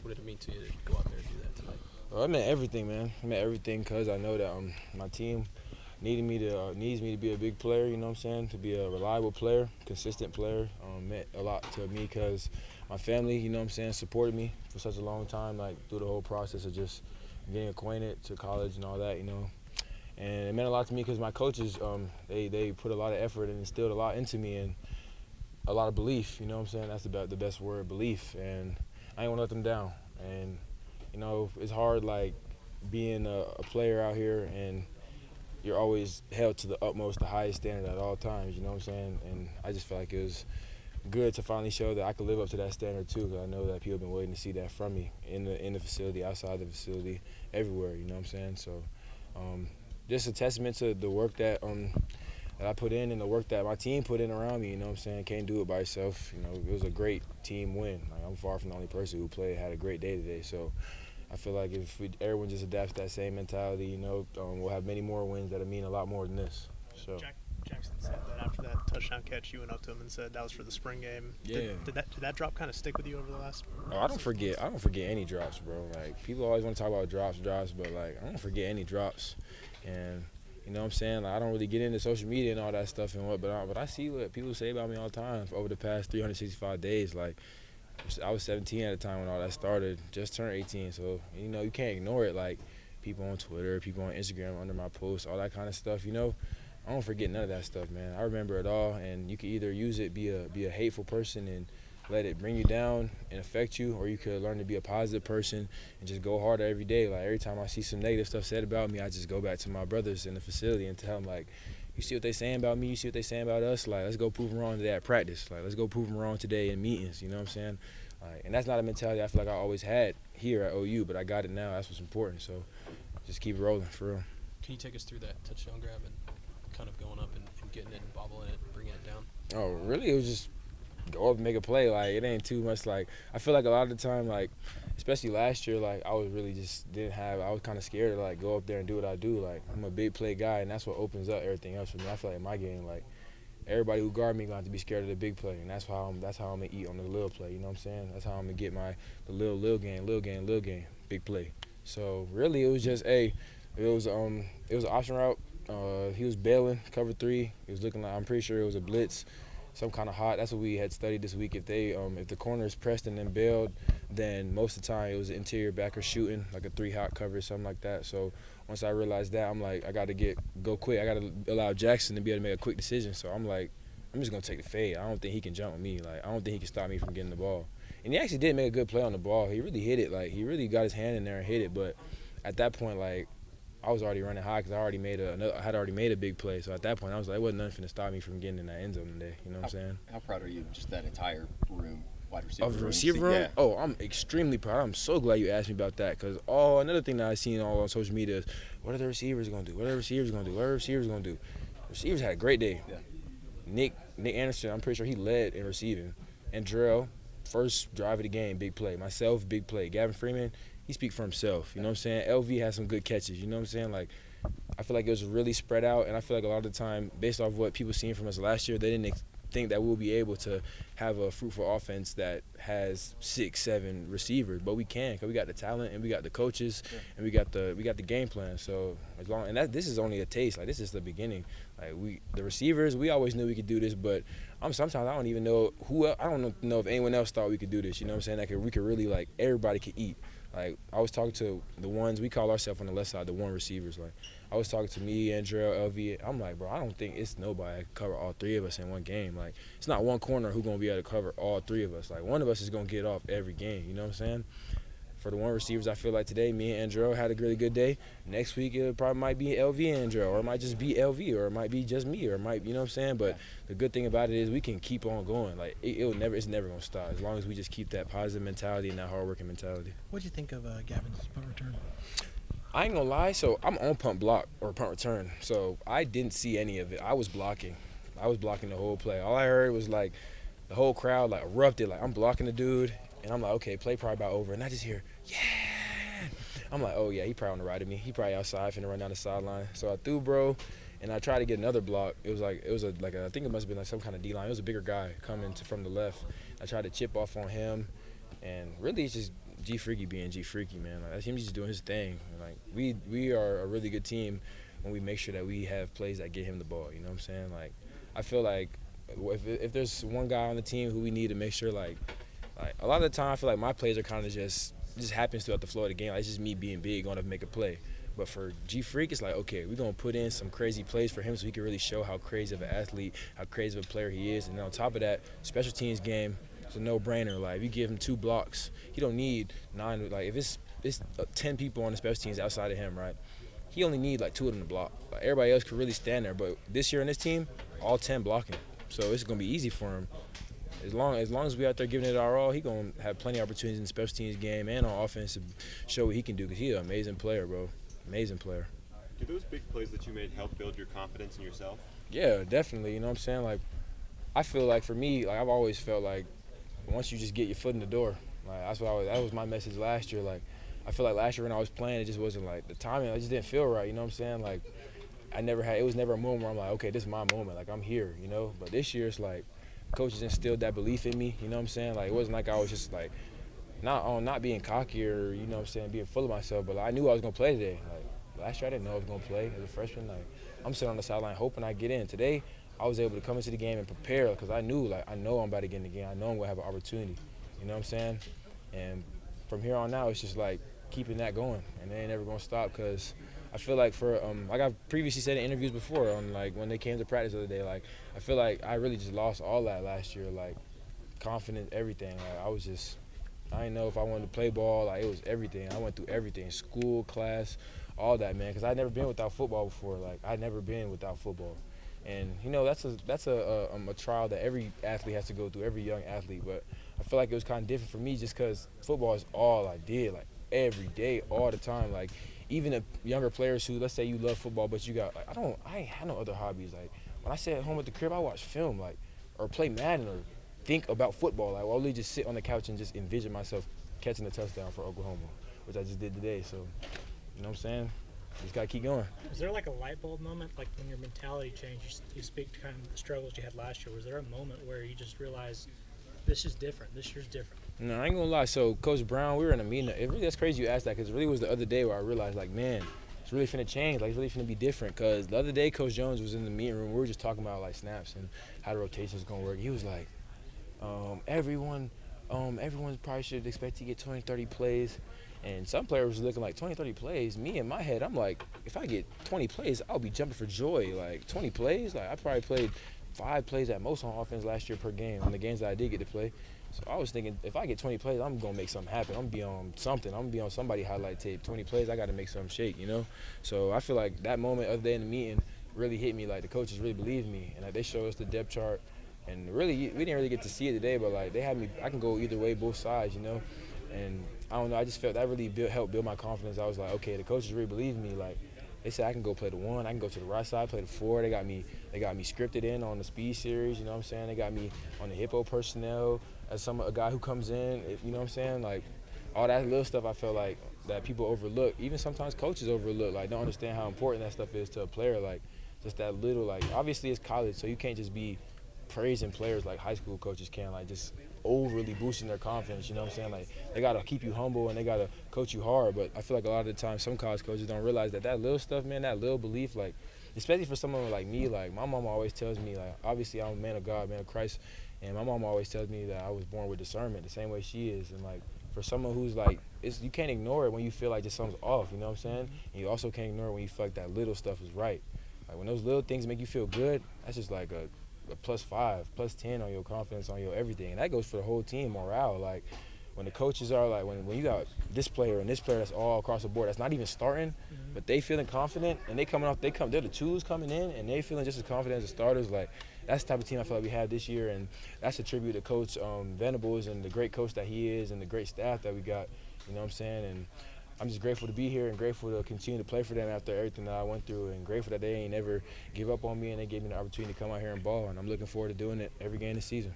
plays. What did it mean to you to go out there and do that tonight? Well, it meant everything, man. It meant everything because I know that my team needs me to be a big player. You know what I'm saying? To be a reliable player, consistent player. Meant a lot to me because my family, you know what I'm saying, supported me for such a long time, like through the whole process of just getting acquainted to college and all that, you know. And it meant a lot to me because my coaches, they put a lot of effort and instilled a lot into me and a lot of belief. You know what I'm saying? That's the best word, belief. And I ain't want to let them down. And you know, it's hard like being a player out here and you're always held to the utmost, the highest standard at all times, you know what I'm saying? And I just felt like it was good to finally show that I could live up to that standard too, because I know that people have been waiting to see that from me in the facility, outside the facility, everywhere, you know what I'm saying? So just a testament to the work that I put in and the work that my team put in around me, you know what I'm saying? Can't do it by yourself. You know, it was a great team win. Like, I'm far from the only person who had a great day today. So I feel like if everyone just adapts that same mentality, you know, we'll have many more wins that'll mean a lot more than this. So. Jackson said that after that touchdown catch, you went up to him and said that was for the spring game. Yeah. Did that drop kind of stick with you over the last? Oh, I don't forget any drops, bro. Like, people always want to talk about drops, but like, I don't forget any drops. And you know what I'm saying? Like, I don't really get into social media and all that stuff and but I see what people say about me all the time over the past 365 days. Like, I was 17 at the time when all that started, just turned 18. So, you know, you can't ignore it. Like, people on Twitter, people on Instagram under my posts, all that kind of stuff, you know. I don't forget none of that stuff, man. I remember it all, and you can either use it, be a hateful person and let it bring you down and affect you, or you could learn to be a positive person and just go harder every day. Like, every time I see some negative stuff said about me, I just go back to my brothers in the facility and tell them, like, you see what they saying about me, you see what they saying about us, like, let's go prove them wrong today at practice. Like, let's go prove them wrong today in meetings, you know what I'm saying? Like, and that's not a mentality I feel like I always had here at OU, but I got it now. That's what's important. So just keep rolling, for real. Can you take us through that touchdown grab and kind of going up and getting it and bobbling it and bringing it down? Oh, really? It was just go up and make a play. Like, it ain't too much. Like, I feel like a lot of the time, like, especially last year, like, I was really just I was kind of scared to, like, go up there and do what I do. Like, I'm a big play guy, and that's what opens up everything else for me. I feel like in my game, like, everybody who guard me going to have to be scared of the big play, and that's how I'm going to eat on the little play, you know what I'm saying? That's how I'm going to get the little game, big play. So, really, it was just, it was an option route. He was bailing, cover 3. It was looking like, I'm pretty sure it was a blitz, some kind of hot. That's what we had studied this week. If the corners pressed and then bailed, then most of the time it was an interior backer shooting, like a 3 hot cover, something like that. So once I realized that, I'm like, I got to go quick. I got to allow Jackson to be able to make a quick decision. So I'm like, I'm just going to take the fade. I don't think he can jump with me. Like, I don't think he can stop me from getting the ball. And he actually did make a good play on the ball. He really hit it. Like, he really got his hand in there and hit it. But at that point, like, I was already running high because I had already made a big play. So at that point, I was like, it wasn't nothing to stop me from getting in that end zone today. You know what I'm saying? How proud are you of just that entire room, wide receiver room? Of the receiver room? Yeah. Oh, I'm extremely proud. I'm so glad you asked me about that because another thing that I seen all on social media is, what are the receivers going to do? What are the receivers going to do? What are the receivers going to do? The receivers had a great day. Yeah. Nick Anderson, I'm pretty sure he led in receiving. And Andrell, first drive of the game, big play. Myself, big play. Gavin Freeman, he speak for himself. You know what I'm saying? LV has some good catches. You know what I'm saying? Like, I feel like it was really spread out, and I feel like a lot of the time, based off what people seen from us last year, they didn't think that we'll be able to have a fruitful offense that has 6, 7 receivers, but we can because we got the talent and we got the coaches and we got the game plan. So this is only a taste. Like, this is the beginning. Like, the receivers, we always knew we could do this, but sometimes I don't even know I don't know if anyone else thought we could do this. You know what I'm saying? We could really, like, everybody could eat. Like, I was talking to the ones, we call ourselves on the left side, the one receivers. Like, I was talking to me, Andrell, LV. I'm like, bro, I don't think it's nobody that can cover all 3 of us in one game. Like, it's not one corner who's going to be able to cover all 3 of us. Like, one of us is going to get off every game. You know what I'm saying? For the one receivers, I feel like today, me and Andrell had a really good day. Next week, it probably might be LV and Andrell, or it might just be LV, or it might be just me, or it might, you know what I'm saying? But the good thing about it is we can keep on going. Like, it's never going to stop as long as we just keep that positive mentality and that hard-working mentality. What do you think of Gavin's punt return? I ain't going to lie. So I'm on punt block or punt return. So I didn't see any of it. I was blocking the whole play. All I heard was, like, the whole crowd, like, erupted. Like, I'm blocking the dude. And I'm like, okay, play probably about over. And I just hear, yeah. I'm like, oh, yeah, he probably on the right of me. He probably outside, finna run down the sideline. So I threw, bro, and I tried to get another block. It was I think it must have been like some kind of D-line. It was a bigger guy coming from the left. I tried to chip off on him. And really, it's just G Freaky being G Freaky, man. Like, that's him just doing his thing. And, like, we are a really good team when we make sure that we have plays that get him the ball. You know what I'm saying? Like, I feel like if there's one guy on the team who we need to make sure, like a lot of the time I feel like my plays are kind of just happens throughout the flow of the game. Like, it's just me being big, going to make a play. But for G Freak, it's like, okay, we're going to put in some crazy plays for him so he can really show how crazy of an athlete, how crazy of a player he is. And then on top of that, special teams game, it's a no-brainer. Like, if you give him 2 blocks, he don't need 9. Like, if it's 10 people on the special teams outside of him, right, he only need, like, 2 of them to block. Like, everybody else could really stand there. But this year in this team, all 10 blocking. So it's going to be easy for him. As long as we out there giving it our all, he going to have plenty of opportunities in the special teams game and on offense to show what he can do because he's an amazing player, bro. Amazing player. Do those big plays that you made help build your confidence in yourself? Yeah, definitely. You know what I'm saying? Like, I feel like for me, like I've always felt like once you just get your foot in the door, like that was my message last year. Like, I feel like last year when I was playing, it just wasn't like the timing. I just didn't feel right. You know what I'm saying? Like, it was never a moment where I'm like, okay, this is my moment. Like, I'm here. You know. But this year it's like, coaches instilled that belief in me. You know what I'm saying? Like, it wasn't like I was just like not being cocky or, you know what I'm saying, being full of myself, but like, I knew I was going to play today. Like, last year I didn't know I was going to play as a freshman. Like, I'm sitting on the sideline hoping I get in. Today, I was able to come into the game and prepare because I knew, like, I know I'm about to get in the game. I know I'm going to have an opportunity. You know what I'm saying? And from here on out, it's just, like, keeping that going. And they ain't never going to stop because I feel like like I've previously said in interviews before on, like, when they came to practice the other day, like, I feel like I really just lost all that last year, like, confidence, everything. Like, I didn't know if I wanted to play ball. Like, it was everything. I went through everything, school, class, all that, man, because I'd never been without football before. Like, I'd never been without football. And, you know, that's a trial that every athlete has to go through, every young athlete. But I feel like it was kind of different for me just because football is all I did, like, every day, all the time. Like, even the younger players who, let's say you love football, but you got, like, I ain't had no other hobbies. Like, when I sit at home at the crib, I watch film, like, or play Madden or think about football. Like, I'll really just sit on the couch and just envision myself catching a touchdown for Oklahoma, which I just did today. So, you know what I'm saying? Just got to keep going. Was there like a light bulb moment, like when your mentality changed? You speak to kind of the struggles you had last year. Was there a moment where you just realized this is different, this year's different? No, I ain't going to lie. So, Coach Brown, we were in a meeting. That's crazy you asked that because it really was the other day where I realized, like, man, it's really finna change. Like, it's really finna be different. Because the other day, Coach Jones was in the meeting room. We were just talking about, like, snaps and how the rotations going to work. He was like, everyone probably should expect to get 20, 30 plays. And some players was looking like 20, 30 plays. Me, in my head, I'm like, if I get 20 plays, I'll be jumping for joy. Like, 20 plays? Like, I probably played 5 plays at most on offense last year per game on the games that I did get to play. So I was thinking, if I get 20 plays, I'm going to make something happen. I'm going to be on something. I'm going to be on somebody's highlight tape. 20 plays, I got to make something shake, you know? So I feel like that moment other day in the meeting really hit me. Like, the coaches really believed me. And, like, they showed us the depth chart. And really, we didn't really get to see it today, but, like, they had me, I can go either way, both sides, you know? And I don't know, I just felt that really helped build my confidence. I was like, okay, the coaches really believe me. Like, they said I can go play the 1, I can go to the right side, play the 4. They got me scripted in on the speed series, you know what I'm saying? They got me on the hippo personnel as a guy who comes in, you know what I'm saying? Like, all that little stuff I felt like that people overlook, even sometimes coaches overlook, like, don't understand how important that stuff is to a player. Like, just that little, like, obviously it's college, so you can't just be praising players like high school coaches can, like, just overly boosting their confidence, you know what I'm saying? Like, they got to keep you humble and they got to coach you hard, but I feel like a lot of the time some college coaches don't realize that little stuff, man, that little belief, like, especially for someone like me, like, my mom always tells me, like, obviously I'm a man of God, man of Christ, and my mom always tells me that I was born with discernment the same way she is, and, like, for someone who's, like, you can't ignore it when you feel like just something's off, you know what I'm saying? And you also can't ignore it when you feel like that little stuff is right. Like, when those little things make you feel good, that's just like a +5, +10 on your confidence, on your everything. And that goes for the whole team morale. Like, when the coaches are like, when you got this player and this player that's all across the board, that's not even starting, but they feeling confident and they're the twos coming in and they feeling just as confident as the starters. Like, that's the type of team I feel like we have this year, and that's a tribute to Coach Venables and the great coach that he is and the great staff that we got. You know what I'm saying? And I'm just grateful to be here and grateful to continue to play for them after everything that I went through, and grateful that they ain't ever give up on me and they gave me the opportunity to come out here and ball, and I'm looking forward to doing it every game this season.